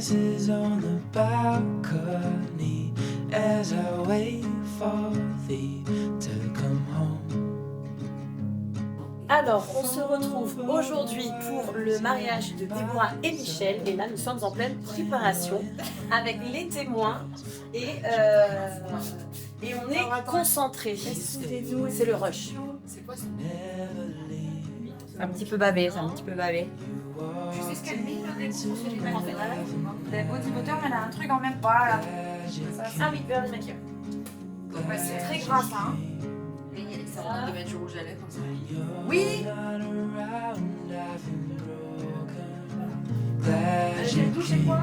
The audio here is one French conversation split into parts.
glasses on the balcony as I wait for thee to come home. Alors, on se retrouve aujourd'hui pour le mariage de Déborah et Michel. Et là, nous sommes en pleine préparation avec les témoins. Et on est concentrés. C'est le rush. C'est quoi ça? Un petit peu bavé, c'est un petit peu bavé. Tu sais ce qu'elle met là, des cours sur les mains en fait. La bodybuilder, elle a un truc en même. Voilà. Ah oui, Burn Maker. Ouais, c'est très gras ça. Hein. Et ça va de mettre du rouge à lèvres comme ça. Oui. J'ai touché quoi?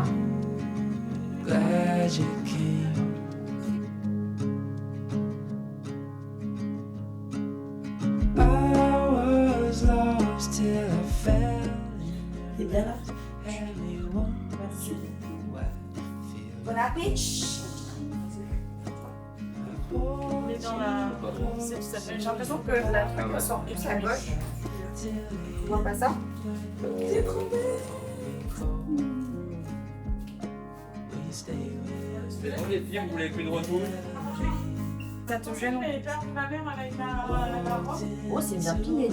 Glad you came. I was lost till I fell C'est bien là. Merci. Bon appétit. On est dans la... J'ai l'impression que la truc sort plus à gauche. Tu vois pas ça? C'est trop bien. Les filles, vous voulez plus de retour? Ça te gêne? Oh, c'est bien pilé.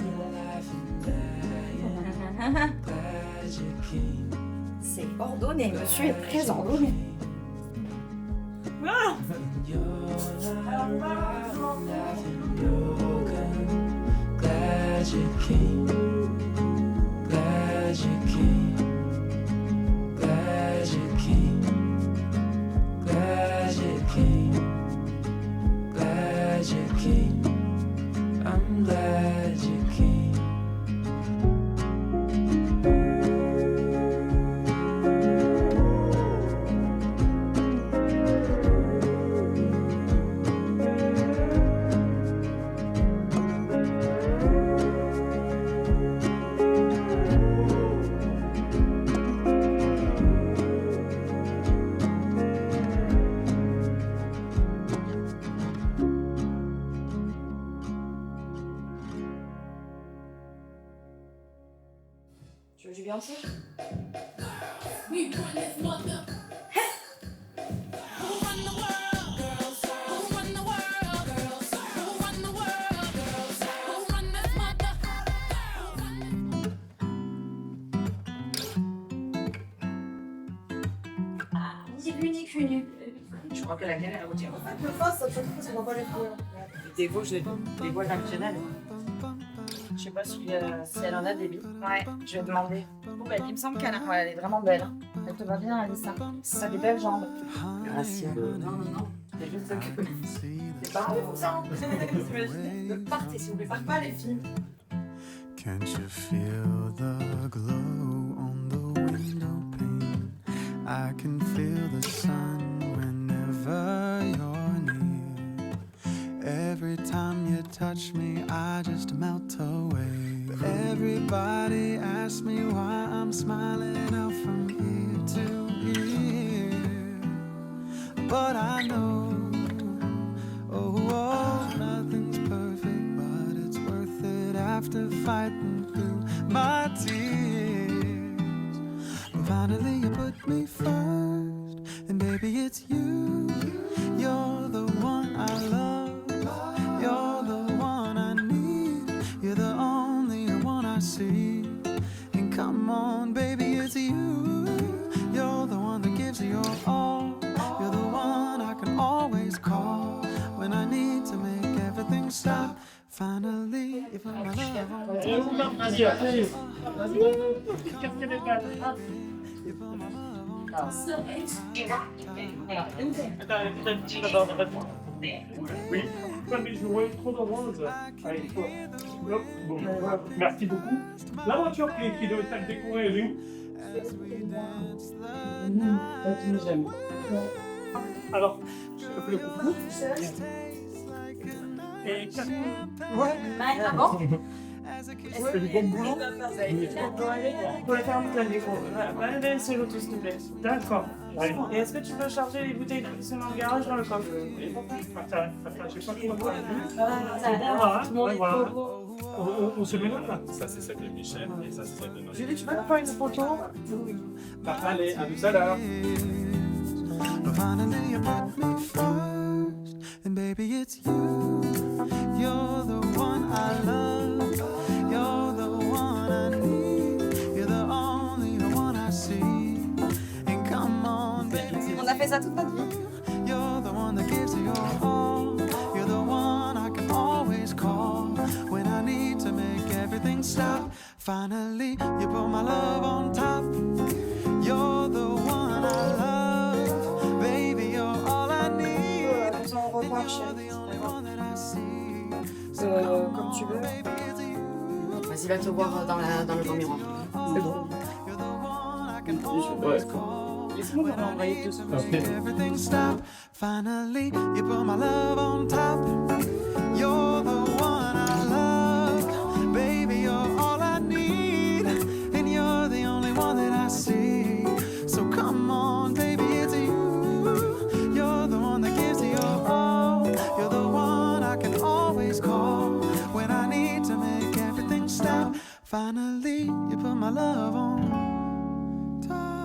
C'est ordonné, monsieur est très ordonné. Glad you came. Glad you came. Glad you came. Glad you came. Glad you came. I'm glad you came. Tu veux du Beyoncé? Unique, unique. Je crois que la mienne, elle retient. Je pense que ça va pas les trouver. Des voix traditionnelles. Je sais pas si elle en a des billes. Ouais, je vais demander. Bon, bah, il me semble qu'elle a. Ouais, elle est vraiment belle. Hein. Elle te va bien, Alissa. Ça a des belles jambes. Gracias. Non. C'est juste que... C'est pas bon, ça. Partez, s'il vous plaît. Partez pas, les filles. Can't you feel the glow on the window pane? I can feel the sun whenever you're near. Every time you touch me, I just melt away. Everybody asks me why I'm smiling out from ear to ear. But I know, oh, nothing's perfect, but it's worth it after fighting through my tears. Finally you put me first, and baby it's you. You're the one I love, you're the one I need, you're the only one I see. And come on baby, it's you. You're the one that gives your all, you're the one I can always call when I need to make everything stop. Finally, if I'm love, Vas-y, après. Qu'est-ce qu'elle est belle. Attends, oui, comme les jouets trop de rose. Allez, toi. Hop, bon, voilà. Merci beaucoup. La voiture qui doit être décorée, elle est où? J'aime. Alors, je te fais le coucou. Et 4 Ouais. Ah bon? C'est du bon boulot. On peut faire un peu la déco. Allez, c'est l'auto, s'il te plaît. D'accord. Et est-ce que tu peux charger les bouteilles de dans le garage dans le coffre? Je sais pas comment on a vu. Ça a l'air, tout le monde est trop beau. On se met là. Ça, c'est celle de Michel et ça, c'est celle de notre. Julie, tu peux faire une photo? Allez, à tout à l'heure. But finally you put me first, and baby it's you. You're the one I love. You're the one I need. You're the only one I see. And come on, baby. On a fait ça toute notre vie. You're the one that gives your all. You're the one I can always call when I need to make everything stop. Finally, you put my love on top. You're the one I love. Baby, you're all I need. On repart, You're the chérie. only one that I see. Comme tu veux. Baby, it's you. Vas-y, va te voir dans le grand miroir. C'est bon. You're the one I can always call. Laisse-moi vous envoyer tout ça. Everything stop. Finally, you put my love on top. You're the one I love. Baby, you're all I need. And you're the only one that I see. So come on, baby, it's you. You're the one that gives your all. You're the one I can always call when I need to make everything stop. Finally, you put my love on top.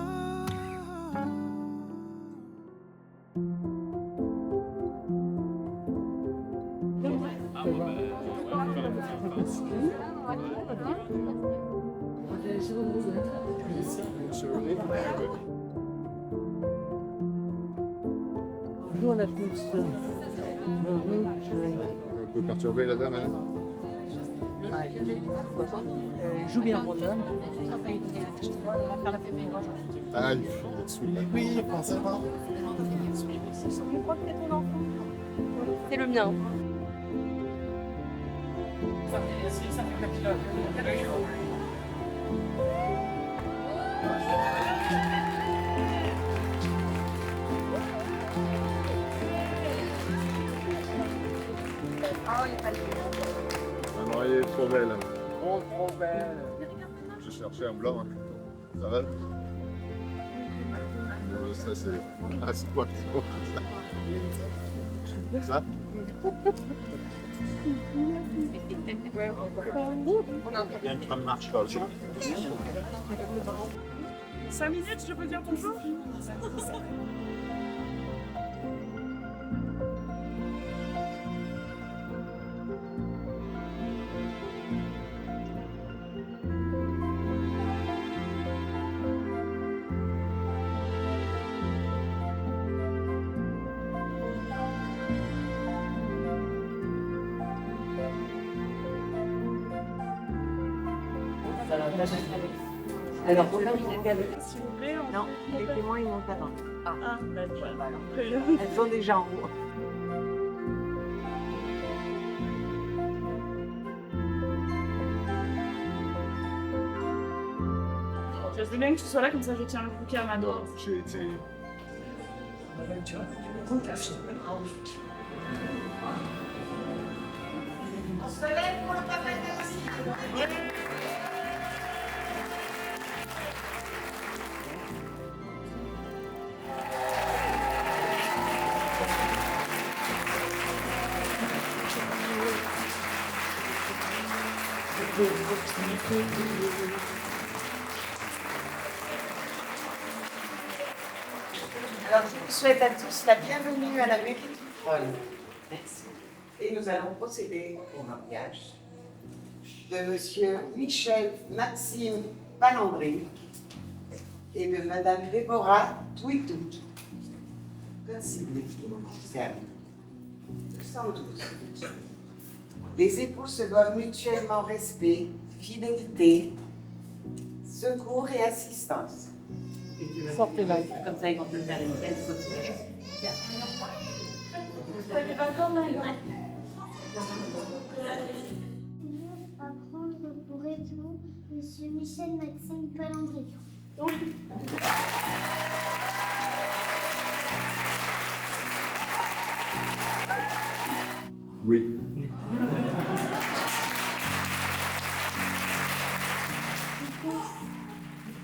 Nous, on a tous. Un peu perturbé la dame, hein. Joue bien, Ronan. Ah, il est dessus là. Oui, pensez pas. C'est le mien. Un noyer trop belle. Oh, trop belle. Je cherchais un blanc. Hein. Ça va? Ça c'est. Ah, c'est quoi ça? Il y a une trame marche là aussi. 5 minutes, je peux dire bonjour? Alors, pour l'heure, il est avec. S'il vous plaît, Non, les témoins, ils montent avant. Ah, ben voilà. Elles sont déjà en haut. Je veux bien que tu sois là, comme ça je tiens le bouquet à ma main. Non, j'ai été. Alors, je vous souhaite à tous la bienvenue à la mairie de Trolles. Merci. Et nous allons procéder au mariage de Monsieur Michel Maxime Palandry et de Madame Déborah Touitou. Consignés, sans doute. Les époux se doivent mutuellement respect, fidélité, secours et assistance. Sortez-la. Comme ça, ils vont te faire une belle photo. À prendre pour époux Monsieur Michel Maxime Palandry. Oui.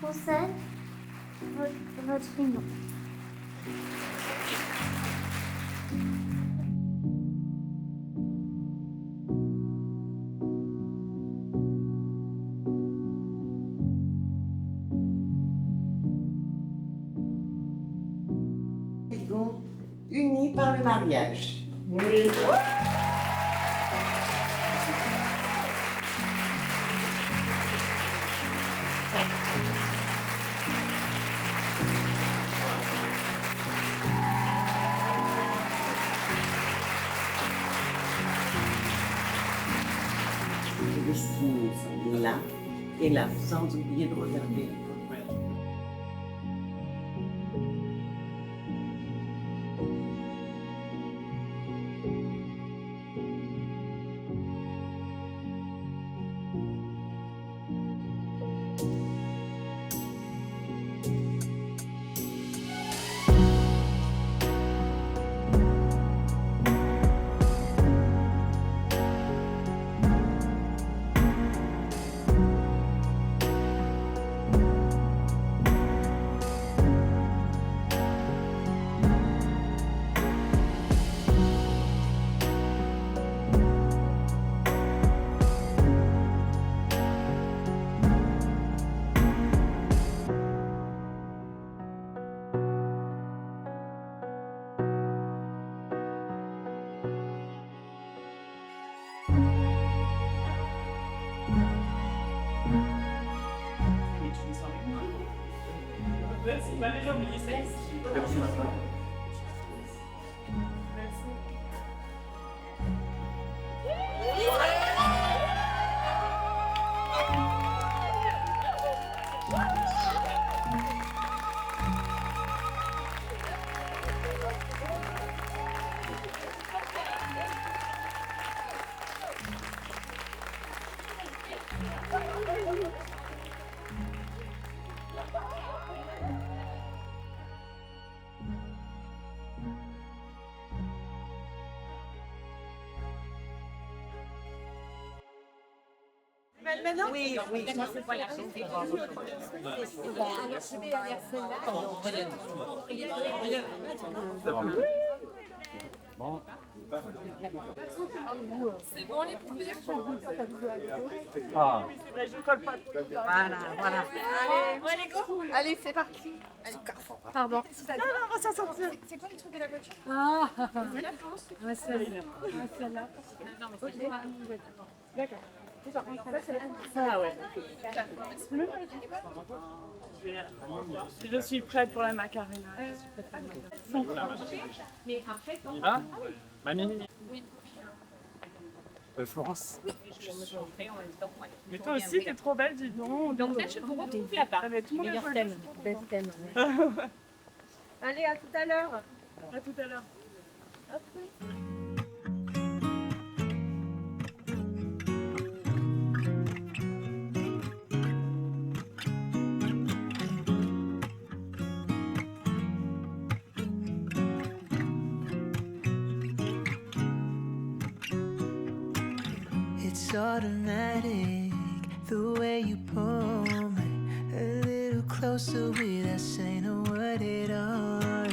Concède votre union. de mariage. Je vais signer ça là et là, sans oublier de regarder le programme. Merci, bah déjà oublié ça. Merci. Maintenant Oui, oui. C'est bon les poupées? Ah. Je colle pas. Voilà. Allez, c'est parti. Allez, pardon. Non, on va s'en sortir. C'est quoi le truc de la voiture? Ouais, celle-là. D'accord. Ah ouais. Je suis prête pour la macarena. Mais après, quand... Il va Mamie Florence. Mais toi aussi, t'es trop belle, dis donc. Donc là, je vous retrouve là-bas. Tout le monde est thème. Best thème. Allez, à tout à l'heure. À tout à l'heure. It's automatic, the way you pull me a little closer without saying a word at all.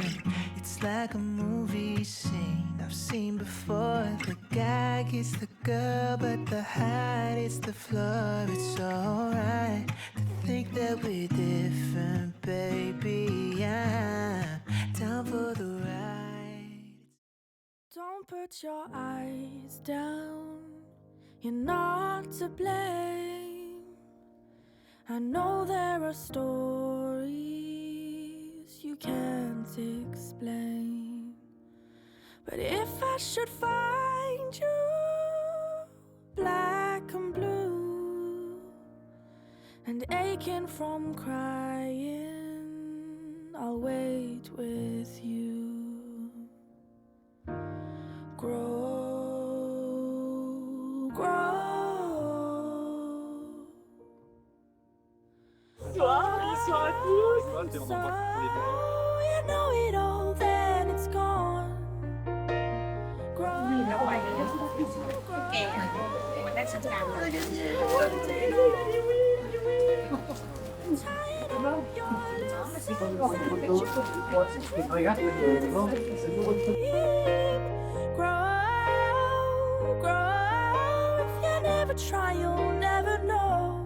It's like a movie scene I've seen before. The guy gets the girl, but the height is the floor. It's alright to think that we're different, baby. I'm down for the ride. Don't put your eyes down, you're not to blame. I know there are stories you can't explain, but if I should find you black and blue and aching from crying, I'll wait with you. Grow, grow. Bonsoir à tous. So you know it all, then it's gone. Grow. Grow, grow. If you never try, you'll never know.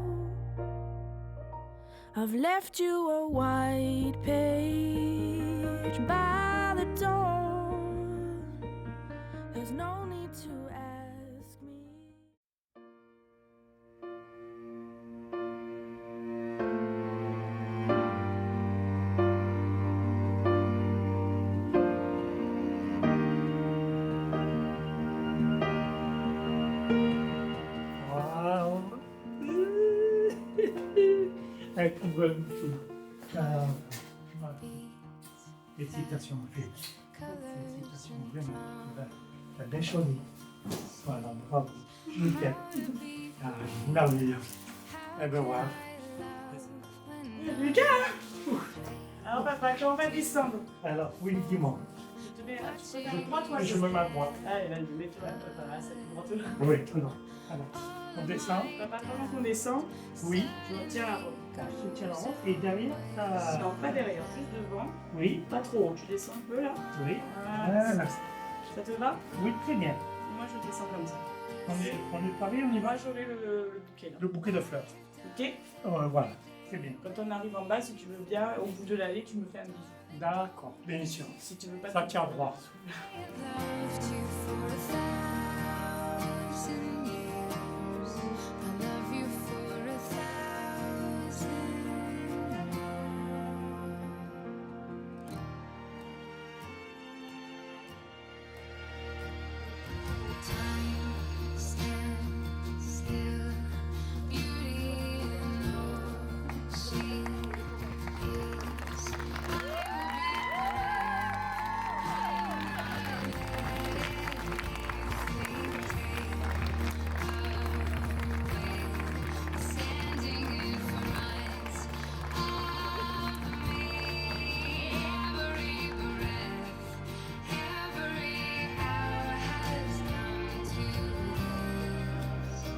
I've left you a white page by the door. to ask me. Wow. Avec une bonne fille. Voilà. Félicitations, fille. Félicitations, vraiment. T'as bien choisi. Voilà, bravo. Nickel. Ah, merveilleux. Eh ben voilà. Lucas! Alors papa, quand on va descendre. Alors, oui, dis-moi. Je te mets un petit peu Je, à droite ou à je gauche? me mets à droite. Ah, et là, je mets toi, papa, c'est pour toi. Oui, alors. On descend. Papa, pendant qu'on descend, Oui. je retiens la robe. Je tiens en haut. Et derrière, ça. Non, pas derrière, juste devant. Oui. Pas trop haut, tu descends un peu là. Oui. Voilà. Voilà. Ça te va? Oui, très bien. Et moi, je descends comme ça. On est paré, on y va. Moi, j'aurai le bouquet là. Le bouquet de fleurs. Ok? Voilà, très bien. Quand on arrive en bas, si tu veux bien, au bout de l'allée, tu me fais un bisou. D'accord, bien sûr. Si tu veux pas. Ça tient droit. Loved you for 1,000 years. I love you for 1,000 more. Time stands still. Beauty in all she is. Standing in front of me, every breath, every hour has come to this.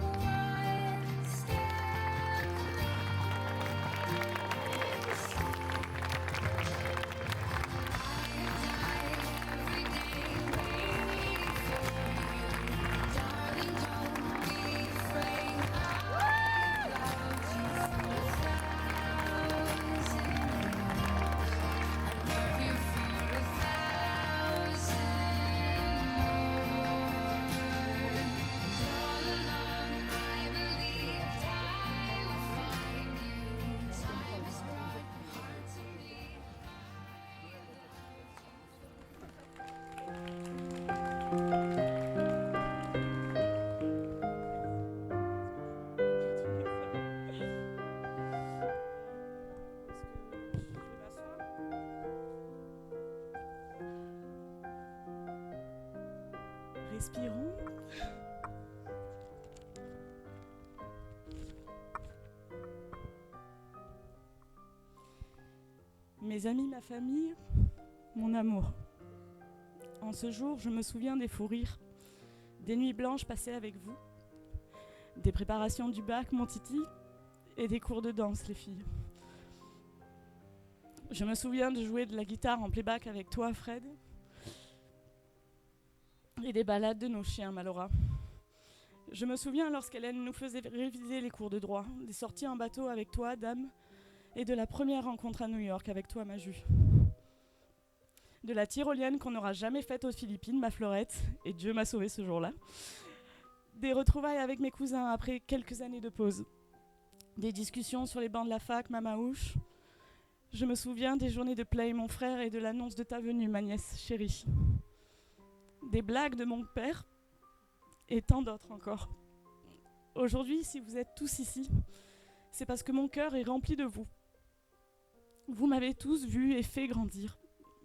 One step every day waiting for you, darling. Don't be afraid. I loved you for 1,000 years. I love you for 1,000 more. All along I believed I would find you. Time has brought hearts to me. Respirons. Mes amis, ma famille, mon amour. En ce jour, je me souviens des fous rires, des nuits blanches passées avec vous, des préparations du bac, mon titi, et des cours de danse, les filles. Je me souviens de jouer de la guitare en playback avec toi, Fred, et des balades de nos chiens, Malora. Je me souviens lorsqu'Hélène nous faisait réviser les cours de droit, des sorties en bateau avec toi, Dame, et de la première rencontre à New York avec toi, Maju. De la tyrolienne qu'on n'aura jamais faite aux Philippines, ma Fleurette, et Dieu m'a sauvée ce jour-là. Des retrouvailles avec mes cousins après quelques années de pause. Des discussions sur les bancs de la fac, ma Maouche. Je me souviens des journées de play, mon frère, et de l'annonce de ta venue, ma nièce chérie. Des blagues de mon père, et tant d'autres encore. Aujourd'hui, si vous êtes tous ici, c'est parce que mon cœur est rempli de vous. Vous m'avez tous vu et fait grandir.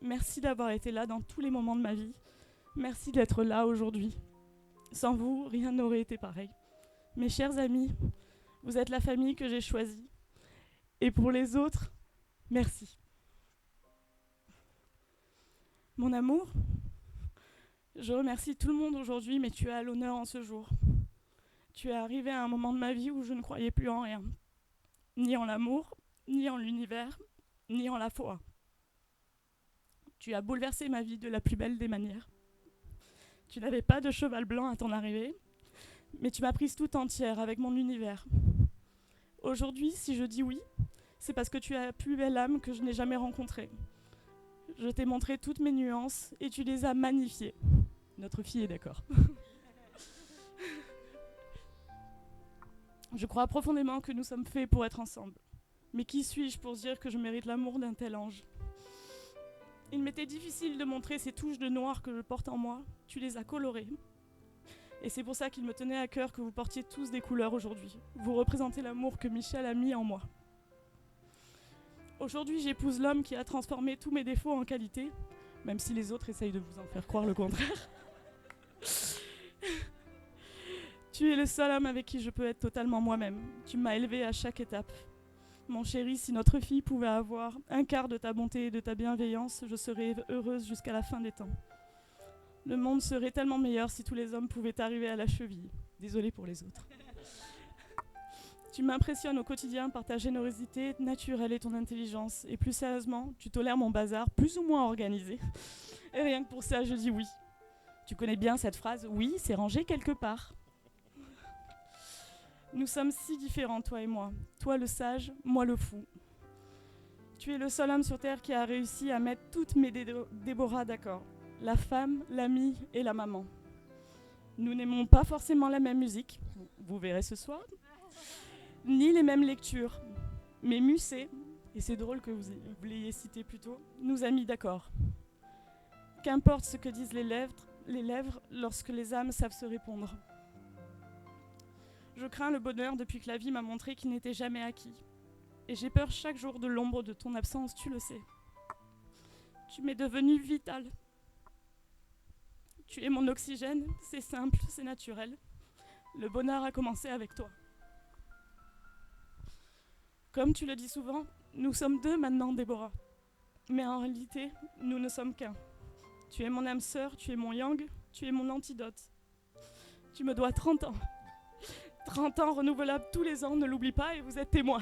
Merci d'avoir été là dans tous les moments de ma vie. Merci d'être là aujourd'hui. Sans vous, rien n'aurait été pareil. Mes chers amis, vous êtes la famille que j'ai choisie. Et pour les autres, merci. Mon amour, je remercie tout le monde aujourd'hui, mais tu es à l'honneur en ce jour. Tu es arrivé à un moment de ma vie où je ne croyais plus en rien. Ni en l'amour, ni en l'univers, ni en la foi. Tu as bouleversé ma vie de la plus belle des manières. Tu n'avais pas de cheval blanc à ton arrivée, mais tu m'as prise tout entière avec mon univers. Aujourd'hui, si je dis oui, c'est parce que tu as la plus belle âme que je n'ai jamais rencontrée. Je t'ai montré toutes mes nuances et tu les as magnifiées. Notre fille est d'accord. Je crois profondément que nous sommes faits pour être ensemble. Mais qui suis-je pour dire que je mérite l'amour d'un tel ange? Il m'était difficile de montrer ces touches de noir que je porte en moi. Tu les as colorées. Et c'est pour ça qu'il me tenait à cœur que vous portiez tous des couleurs aujourd'hui. Vous représentez l'amour que Michel a mis en moi. Aujourd'hui, j'épouse l'homme qui a transformé tous mes défauts en qualités, même si les autres essayent de vous en faire croire le contraire. Tu es le seul homme avec qui je peux être totalement moi-même. Tu m'as élevée à chaque étape. Mon chéri, si notre fille pouvait avoir un quart de ta bonté et de ta bienveillance, je serais heureuse jusqu'à la fin des temps. Le monde serait tellement meilleur si tous les hommes pouvaient arriver à la cheville. Désolée pour les autres. Tu m'impressionnes au quotidien par ta générosité naturelle et ton intelligence. Et plus sérieusement, tu tolères mon bazar plus ou moins organisé. Et rien que pour ça, je dis oui. Tu connais bien cette phrase, oui, c'est rangé quelque part. Nous sommes si différents, toi et moi. Toi le sage, moi le fou. Tu es le seul homme sur Terre qui a réussi à mettre toutes mes Déborah d'accord. La femme, l'amie et la maman. Nous n'aimons pas forcément la même musique, vous verrez ce soir, ni les mêmes lectures. Mais Musset, et c'est drôle que vous l'ayez cité plus tôt, nous a mis d'accord. Qu'importe ce que disent les lèvres lorsque les âmes savent se répondre. Je crains le bonheur depuis que la vie m'a montré qu'il n'était jamais acquis. Et j'ai peur chaque jour de l'ombre de ton absence, tu le sais. Tu m'es devenu vital. Tu es mon oxygène, c'est simple, c'est naturel. Le bonheur a commencé avec toi. Comme tu le dis souvent, nous sommes deux maintenant, Déborah. Mais en réalité, nous ne sommes qu'un. Tu es mon âme sœur, tu es mon yang, tu es mon antidote. Tu me dois 30 ans. 30 ans renouvelables tous les ans, ne l'oublie pas et vous êtes témoin.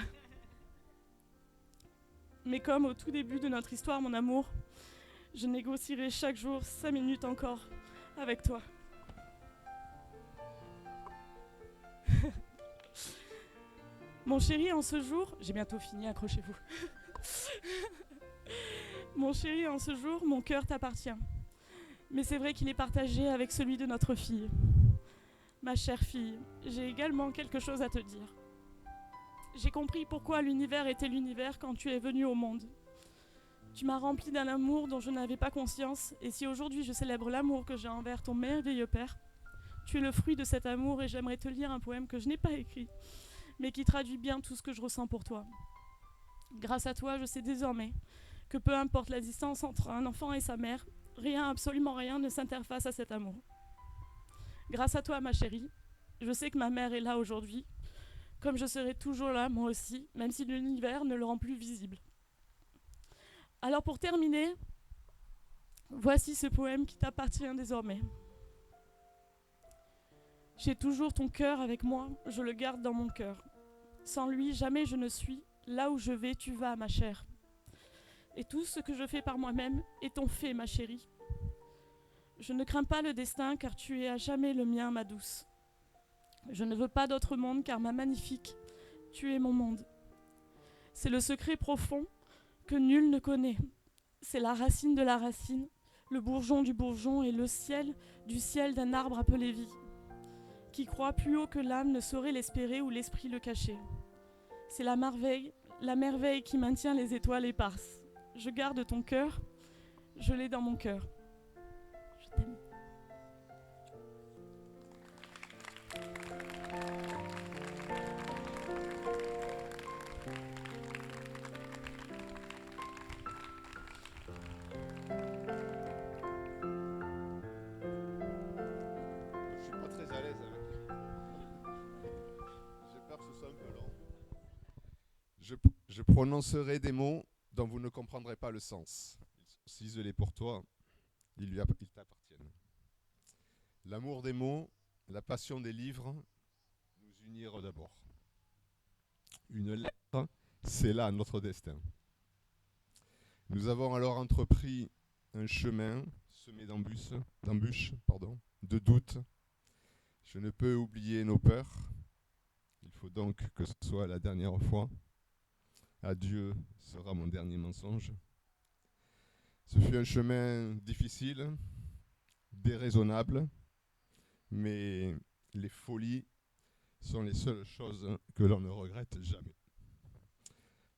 Mais comme au tout début de notre histoire, mon amour, je négocierai chaque jour 5 minutes encore avec toi. Mon chéri, en ce jour, j'ai bientôt fini, accrochez-vous. Mon chéri, en ce jour, mon cœur t'appartient. Mais c'est vrai qu'il est partagé avec celui de notre fille. Ma chère fille, j'ai également quelque chose à te dire. J'ai compris pourquoi l'univers était l'univers quand tu es venue au monde. Tu m'as rempli d'un amour dont je n'avais pas conscience, et si aujourd'hui je célèbre l'amour que j'ai envers ton merveilleux père, tu es le fruit de cet amour et j'aimerais te lire un poème que je n'ai pas écrit, mais qui traduit bien tout ce que je ressens pour toi. Grâce à toi, je sais désormais que peu importe la distance entre un enfant et sa mère, rien, absolument rien ne s'interface à cet amour. Grâce à toi, ma chérie, je sais que ma mère est là aujourd'hui, comme je serai toujours là, moi aussi, même si l'univers ne le rend plus visible. Alors pour terminer, voici ce poème qui t'appartient désormais. J'ai toujours ton cœur avec moi, je le garde dans mon cœur. Sans lui, jamais je ne suis. Là où je vais, tu vas, ma chère. Et tout ce que je fais par moi-même est ton fait, ma chérie. Je ne crains pas le destin, car tu es à jamais le mien, ma douce. Je ne veux pas d'autre monde, car ma magnifique, tu es mon monde. C'est le secret profond que nul ne connaît. C'est la racine de la racine, le bourgeon du bourgeon et le ciel du ciel d'un arbre appelé vie, qui croit plus haut que l'âme ne saurait l'espérer ou l'esprit le cacher. C'est la merveille qui maintient les étoiles éparses. Je garde ton cœur, je l'ai dans mon cœur. Je t'aime. Je suis pas très à l'aise avec. J'ai peur que ce soit un peu lent. Je prononcerai des mots dont vous ne comprendrez pas le sens. Ils sont ciselés pour toi, ils t'appartiennent. L'amour des mots, la passion des livres nous unirent d'abord. Une lettre, c'est là notre destin. Nous avons alors entrepris un chemin semé d'embûches, de doutes. Je ne peux oublier nos peurs. Il faut donc que ce soit la dernière fois. Adieu sera mon dernier mensonge. Ce fut un chemin difficile. déraisonnable, mais les folies sont les seules choses que l'on ne regrette jamais.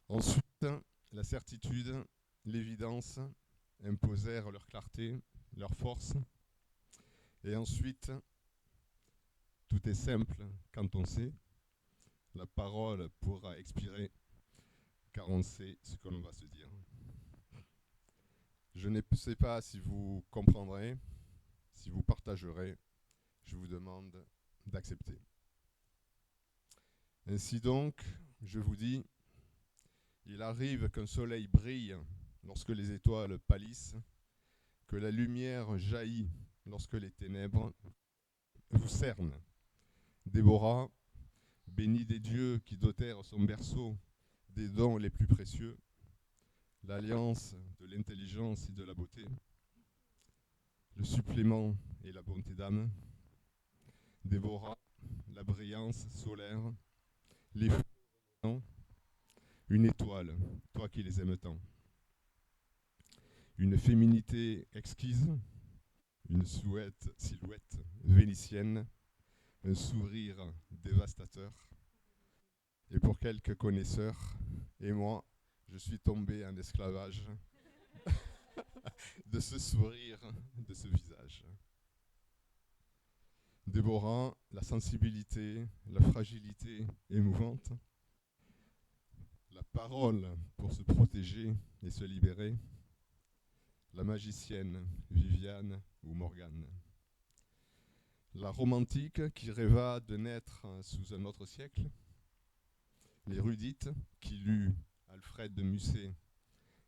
Ensuite, la certitude, l'évidence imposèrent leur clarté, leur force. Et ensuite, tout est simple quand on sait. La parole pourra expirer car on sait ce que l'on va se dire. Je ne sais pas si vous comprendrez, si vous partagerez. Je vous demande d'accepter. Ainsi donc, je vous dis, il arrive qu'un soleil brille lorsque les étoiles pâlissent, que la lumière jaillit lorsque les ténèbres vous cernent. Déborah, bénie des dieux qui dotèrent son berceau des dons les plus précieux, l'alliance de l'intelligence et de la beauté, le supplément et la bonté d'âme. Déborah, la brillance solaire, les feux, une étoile, toi qui les aimes tant. Une féminité exquise, une silhouette vénitienne, un sourire dévastateur. Et pour quelques connaisseurs, et moi, je suis tombé en esclavage de ce sourire, de ce visage. Déborah, la sensibilité, la fragilité émouvante, la parole pour se protéger et se libérer, la magicienne Viviane ou Morgane, la romantique qui rêva de naître sous un autre siècle, l'érudite qui lut Alfred de Musset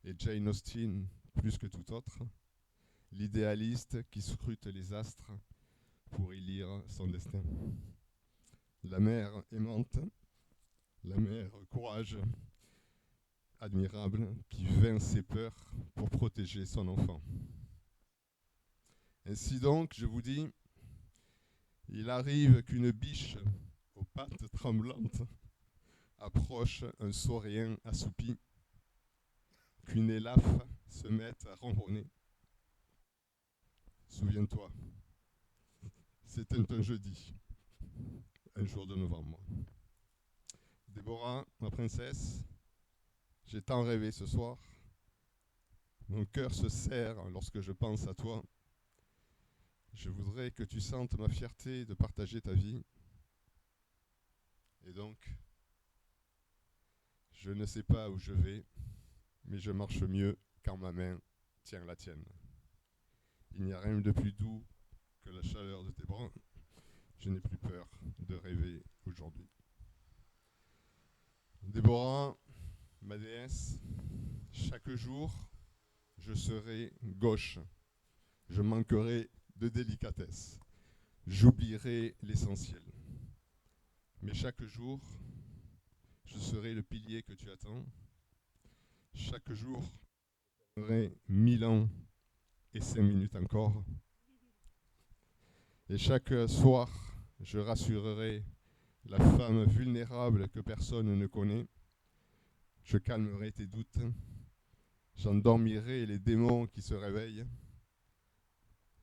et Jane Austen plus que tout autre, l'idéaliste qui scrute les astres pour y lire son destin, la mère aimante, la mère courage, admirable, qui vainc ses peurs pour protéger son enfant. Ainsi donc, je vous dis, il arrive qu'une biche aux pattes tremblantes approche un saurien assoupi, qu'une élafre se mette à ronronner. Souviens-toi, c'était un jeudi, un jour de novembre. Déborah, ma princesse, j'ai tant rêvé ce soir. Mon cœur se serre lorsque je pense à toi. Je voudrais que tu sentes ma fierté de partager ta vie. Et donc, je ne sais pas où je vais, mais je marche mieux quand ma main tient la tienne. Il n'y a rien de plus doux que la chaleur de tes bras. Je n'ai plus peur de rêver aujourd'hui. Déborah, ma déesse, chaque jour, je serai gauche. Je manquerai de délicatesse. J'oublierai l'essentiel. Mais chaque jour, je serai le pilier que tu attends. Chaque jour, je serai 1000 ans et 5 minutes encore. Et chaque soir, je rassurerai la femme vulnérable que personne ne connaît. Je calmerai tes doutes. J'endormirai les démons qui se réveillent.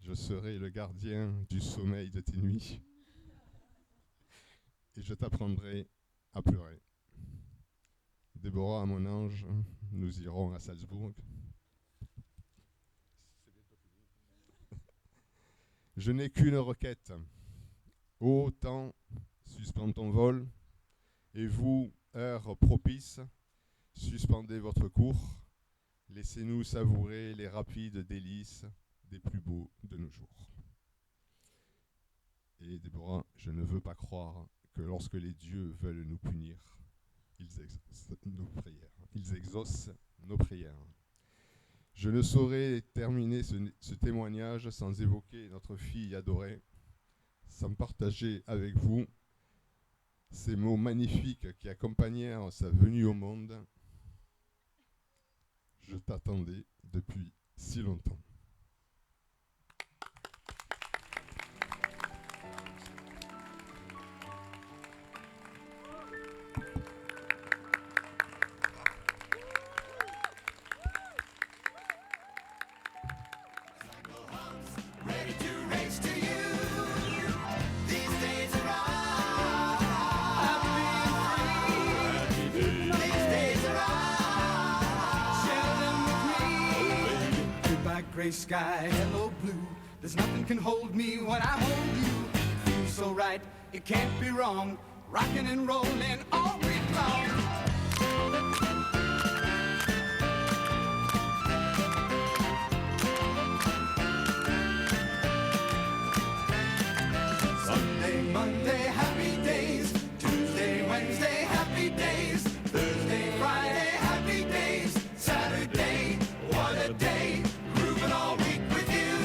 Je serai le gardien du sommeil de tes nuits. Et je t'apprendrai à pleurer. Déborah, mon ange, nous irons à Salzbourg. Je n'ai qu'une requête. Ô temps, suspends ton vol, et vous, heure propice, suspendez votre cours. Laissez-nous savourer les rapides délices des plus beaux de nos jours. Et Déborah, je ne veux pas croire que lorsque les dieux veulent nous punir, ils exaucent nos prières. Ils exaucent nos prières. Je ne saurais terminer ce témoignage sans évoquer notre fille adorée, sans partager avec vous ces mots magnifiques qui accompagnèrent sa venue au monde. Je t'attendais depuis si longtemps. Ready to gray sky, hello blue. There's nothing can hold me when I hold you. It feels so right, it can't be wrong. Rocking and rolling all week long. Sunday, Monday, happy days. Tuesday, Wednesday, happy days. Thursday, Friday, happy days. Saturday, what a day. Grooving all week with you.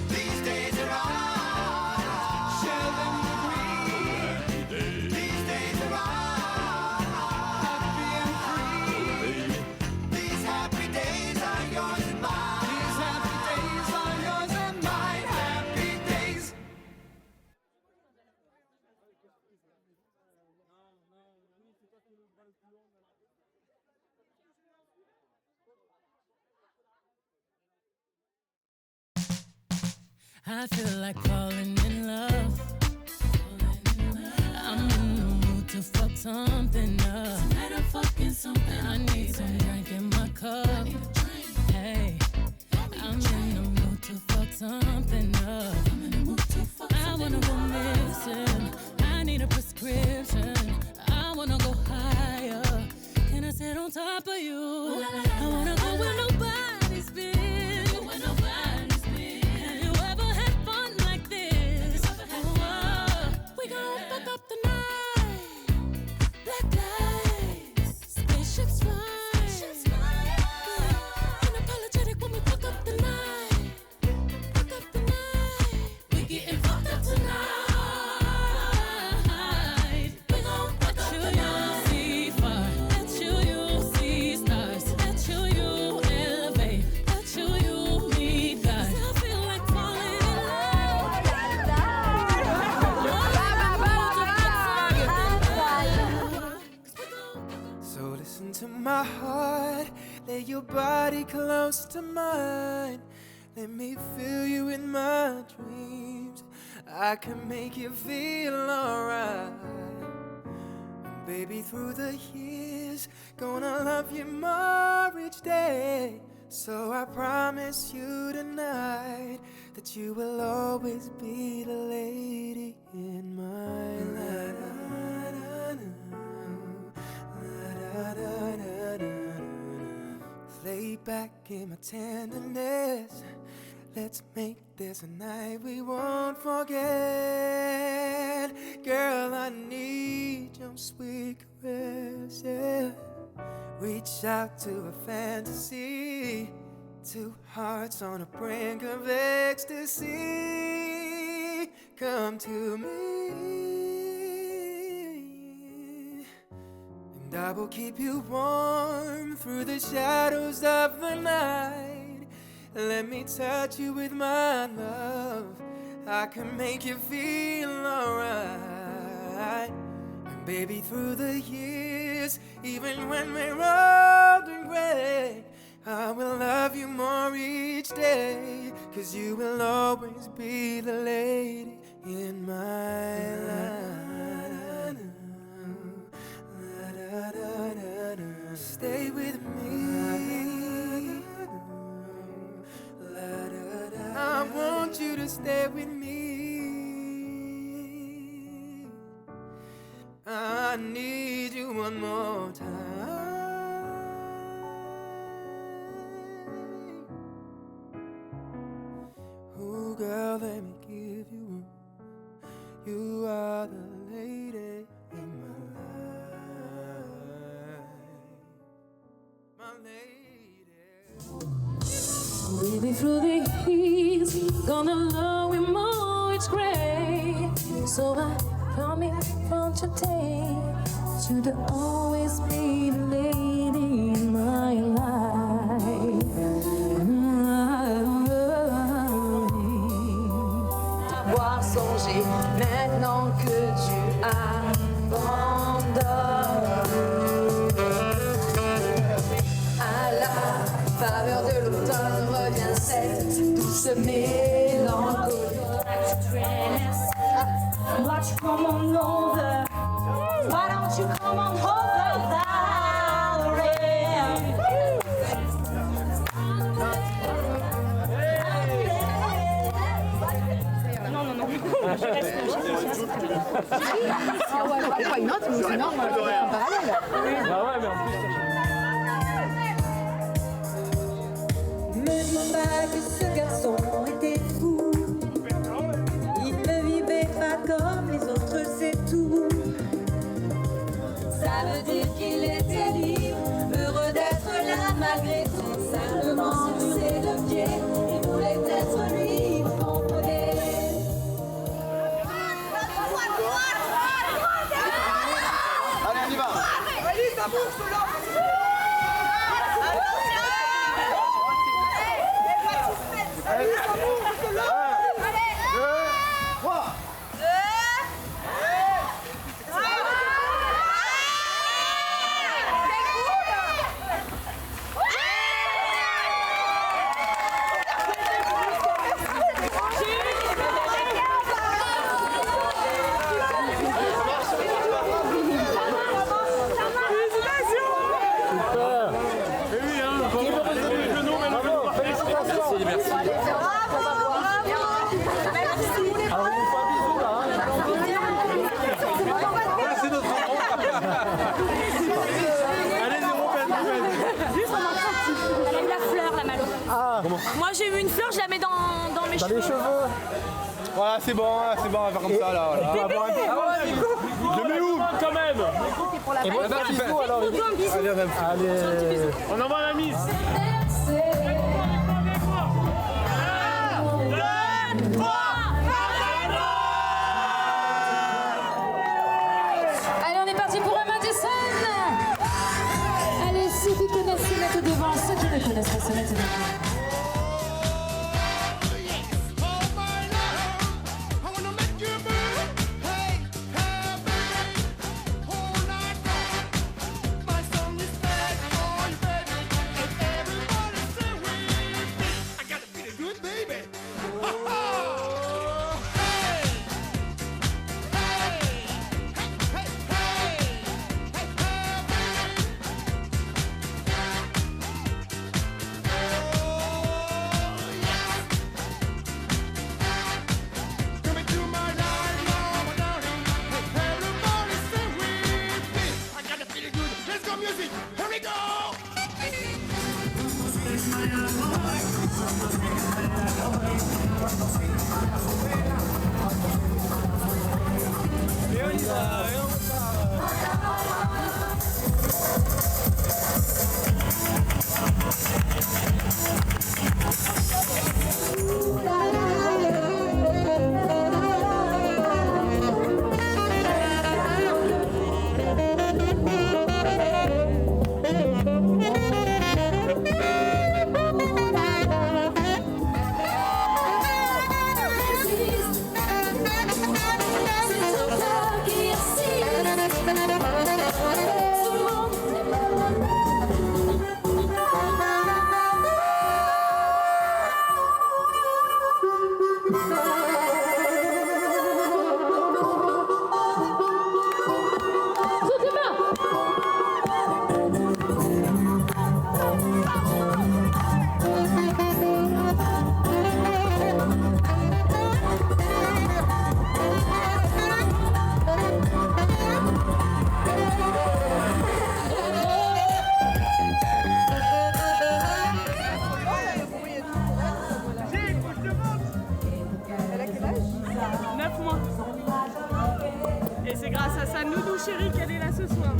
These days are ours. Share them with me. These days are ours. Happy and free. These happy days are yours and mine. These happy days are yours and mine. Happy days. I feel like falling in love. I'm in the mood to fuck something up. Tonight I'm fucking something. I need some drink in my cup. Hey, I'm in the mood to fuck something up. I wanna go missing. I need a prescription. I wanna go higher. Can I sit on top of you? I wanna go where nobody's been. Have you ever had fun like this? We gon' fuck up the night. Black lights, spaceships fly. Unapologetic when we fuck up the night. Fuck up the night. We getting fucked up tonight. We gon' fuck up the night. See fire. Let you see stars. Let you elevate. Let you meet God. 'Cause I feel like falling in love. So listen to my heart, lay your body close to mine. Let me fill you in my dreams. I can make you feel alright. And baby, through the years, gonna love you more each day. So I promise you tonight that you will always be the lady in my life. Lay back in my tenderness. Let's make this a night we won't forget. Girl, I need your sweet caress, yeah. Reach out to a fantasy. Two hearts on the brink of ecstasy. Come to me, and I will keep you warm through the shadows of the night. Let me touch you with my love. I can make you feel alright. And baby, through the years, even when we're old and gray, I will love you more each day. 'Cause you will always be the lady in my life. Stay with me. I want you to stay with me. I need you one more time. Oh, girl, let me give you one. You are the lady in my life. My lady. Baby, through the years, gonna love you more each grey. So I promise from today to always be the lady in my life. Avoir songé maintenant que tu abandonnes. À la faveur de l'automne revient cette douce mélancolie. Why don't you come on over? Why don't you come on over, Valerie? Et pas une autre, mais sinon, moi, je vais en parallèle. Bah ouais, mais en plus, Me dis pas que ce garçon était fou. Il ne vivait pas comme les autres, c'est tout. Ça veut dire qu'il était libre, heureux d'être là malgré tout. Simplement sur ses deux pieds, il voulait être lui, vous comprenez. Allez, on y va. Allez, ça bouge là. Allez, ça bouge là. 1, 2, 3. Moi j'ai eu une fleur, je la mets dans mes cheveux. Dans les cheveux. Voilà, c'est bon, on va faire comme ça là. Voilà. On va avoir un bisou. Je mets où quand même. Et moi, tu fais bisou alors. Allez. On envoie la mise. Allez, on est parti pour un Madison. Allez, ceux qui connaissent se mettent devant, ceux qui ne connaissent pas se mettent devant. Chérie, qu'elle est là ce soir.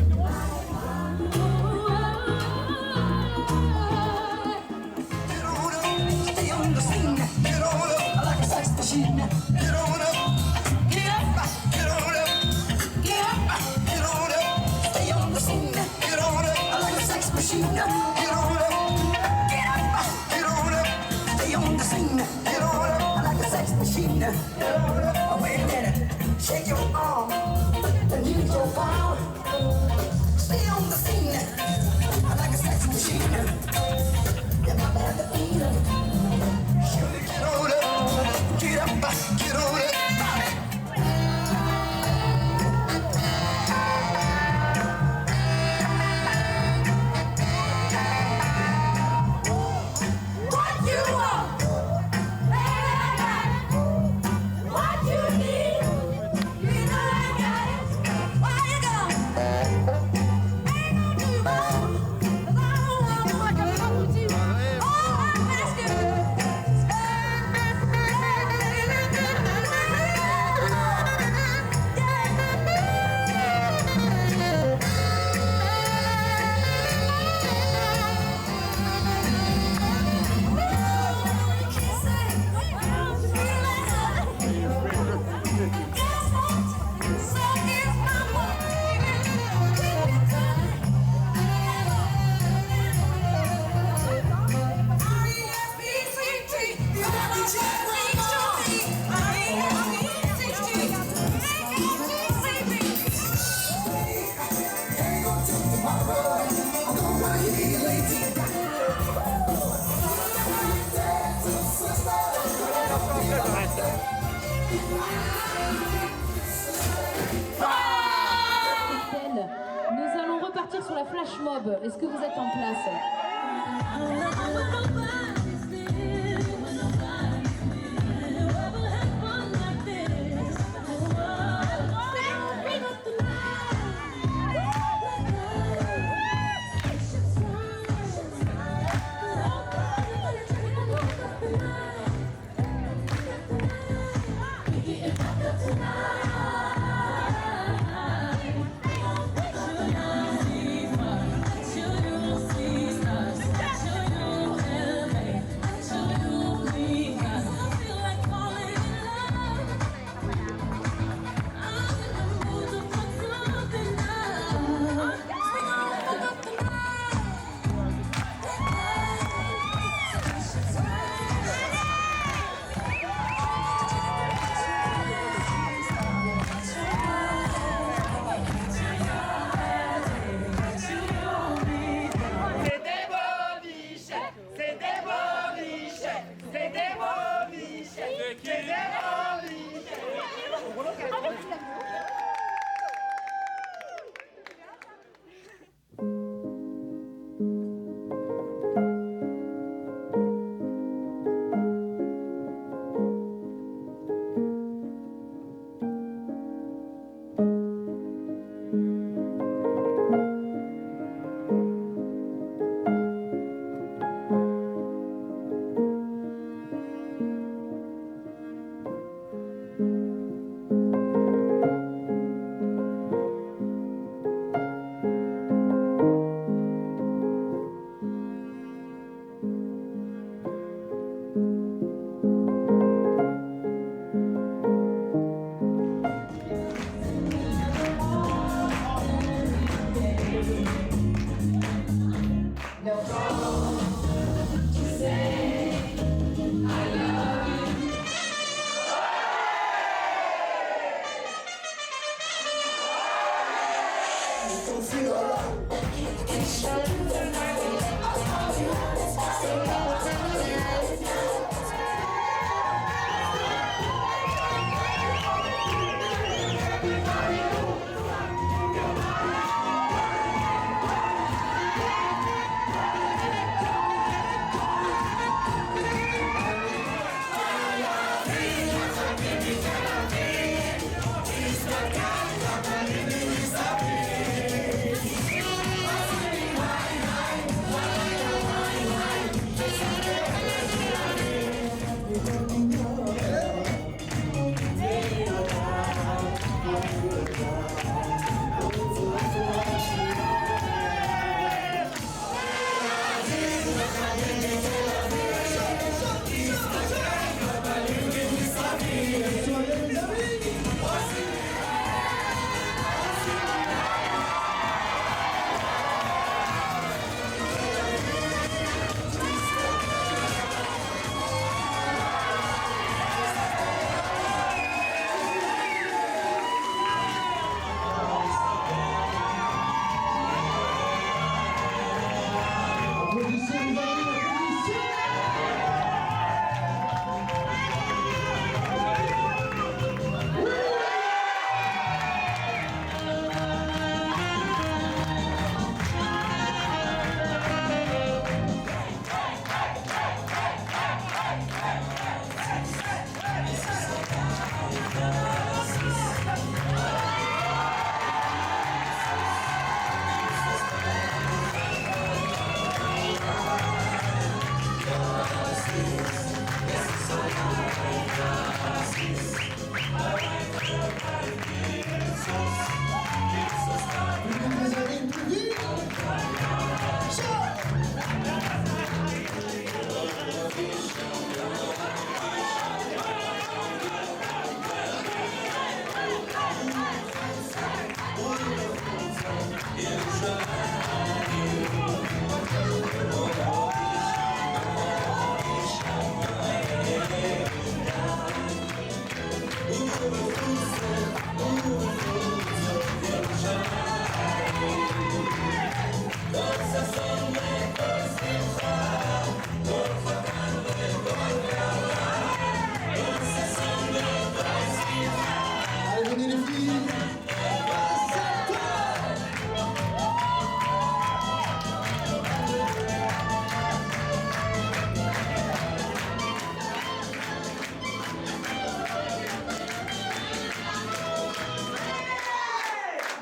Shake your arm and use your power. Stay on the scene like a sex machine. Get my bad feeling. Get on up, get up, get on up. What you want, what you need. flash mob. Est-ce que vous êtes en place?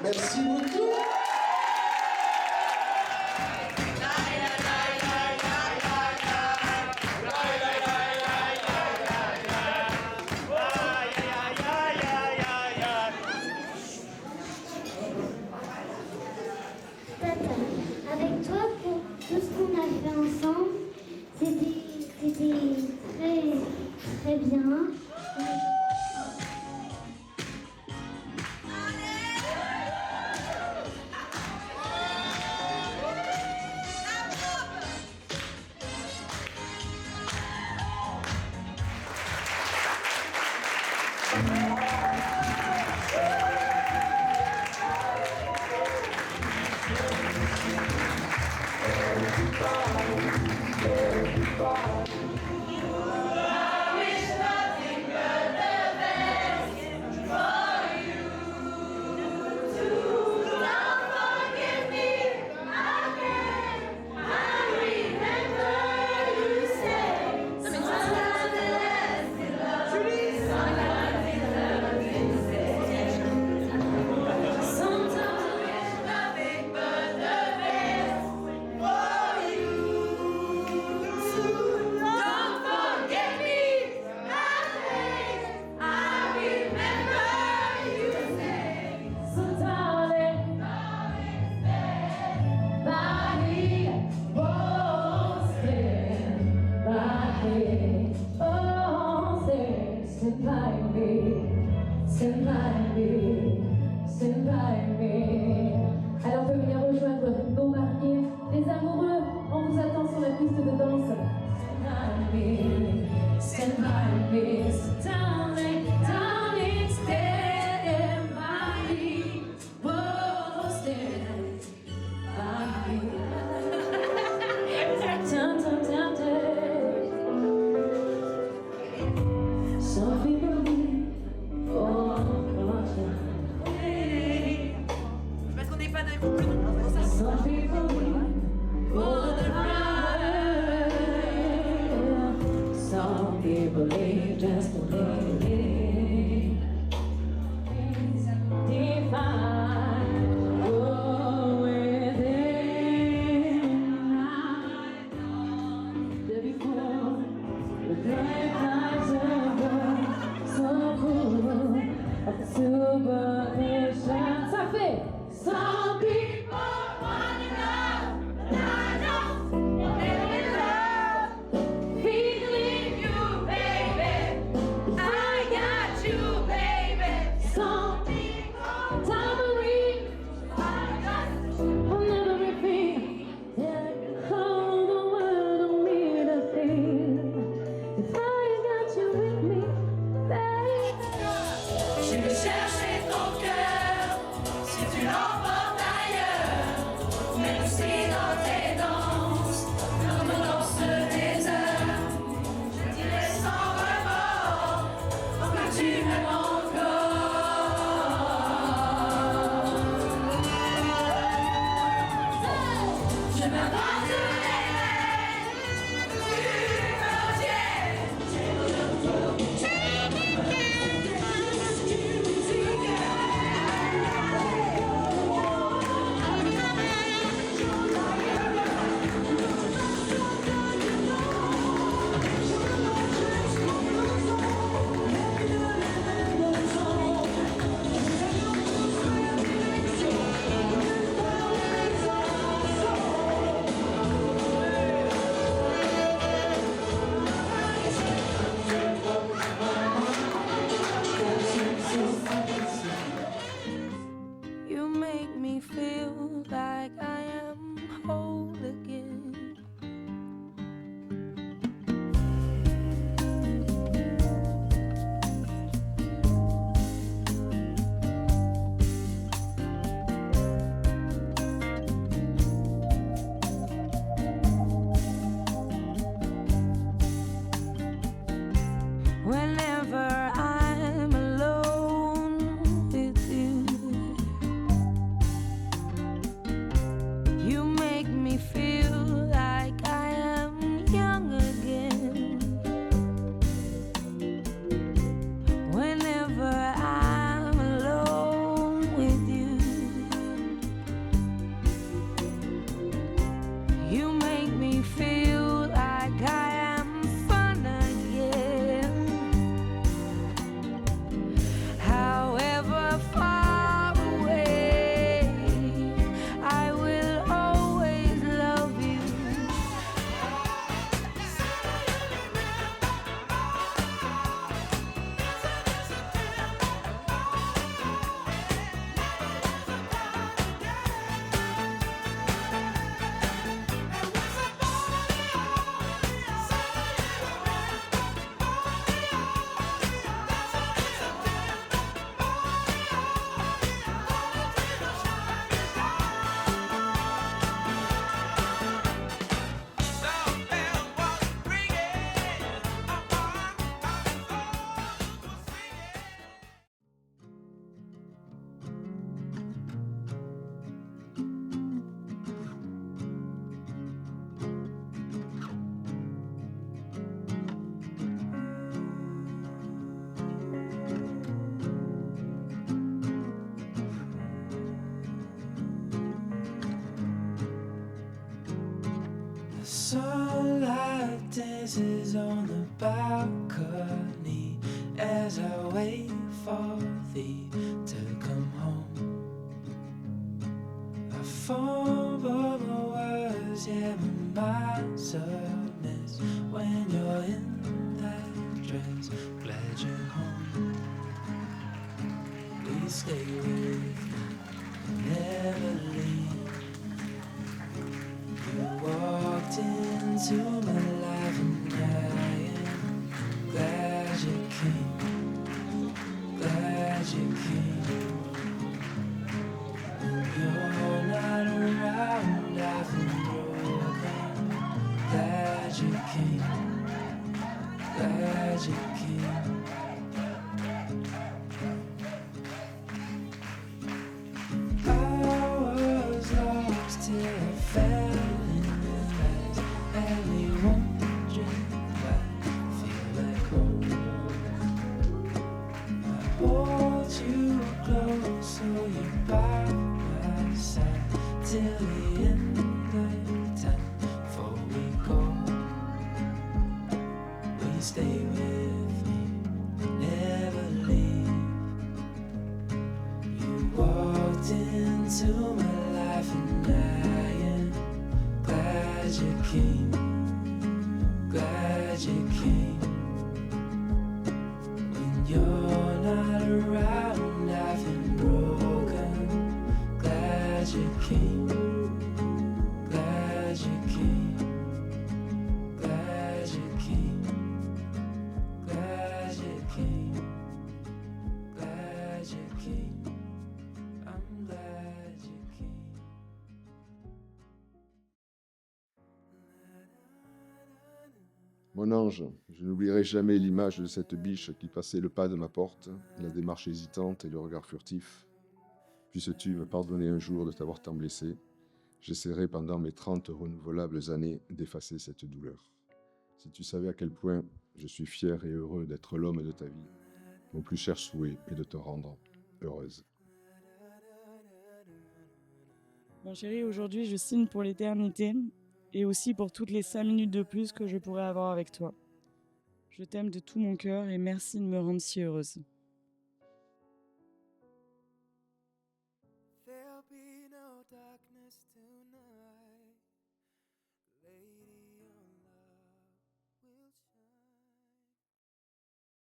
Merci beaucoup. Avec toi, pour tout ce qu'on a fait ensemble, c'était très bien. Alors on peut venir rejoindre nos mariés, les amoureux, on vous attend sur la piste de danse. Stand by me, darling, darling, stand by me, oh, stand by me. Dun, dun, dun, dun. Some people leave for Parce qu'on n'est pas d'un couple. Some people leave for the ride. Some people leave just to live. Divine, go within. The before, the bright lights above, so full of supervision. Ça fait. Some people wanna know, but I know they're in love. Feeling you, baby. I got you, baby. Some people tambourine. I'll never repeat. All the world don't mean a thing if I got you with me, baby. Je vais chercher ton cœur, si tu l'emportes ailleurs, mais aussi dans tes danses, comme danse des heures. Je dirai sans remords, que tu m'aimes encore. Je m'abandonnerai, tu me retiens. sunlight dances on the balcony as I wait for thee to come home. I fumble my words, yeah, my mind's a mess when you're in that dress. Glad you're home. Please stay with me, never leave. You walked into my life and I am glad you came, glad you came. When you're not around, I feel broken. Glad you came, glad you came. I was lost till I fell in the light, had me wondering why I feel like home. I hold you close so you're by my side till the end of time. Before we go, will you stay with me, never leave? You walked into my life and I am glad you came, glad you came. When you're not around, I feel broken. Glad you came, glad you came, glad you came, glad you came, glad you came. I'm glad you came. Mon ange, je n'oublierai jamais l'image de cette biche qui passait le pas de ma porte, la démarche hésitante et le regard furtif. Puisses-tu me pardonner un jour de t'avoir tant blessé. J'essaierai pendant mes 30 renouvelables années d'effacer cette douleur. Si tu savais à quel point je suis fier et heureux d'être l'homme de ta vie, mon plus cher souhait est de te rendre heureuse. Mon chéri, aujourd'hui, je signe pour l'éternité et aussi pour toutes les 5 minutes de plus que je pourrais avoir avec toi. Je t'aime de tout mon cœur et merci de me rendre si heureuse. There'll be no darkness tonight.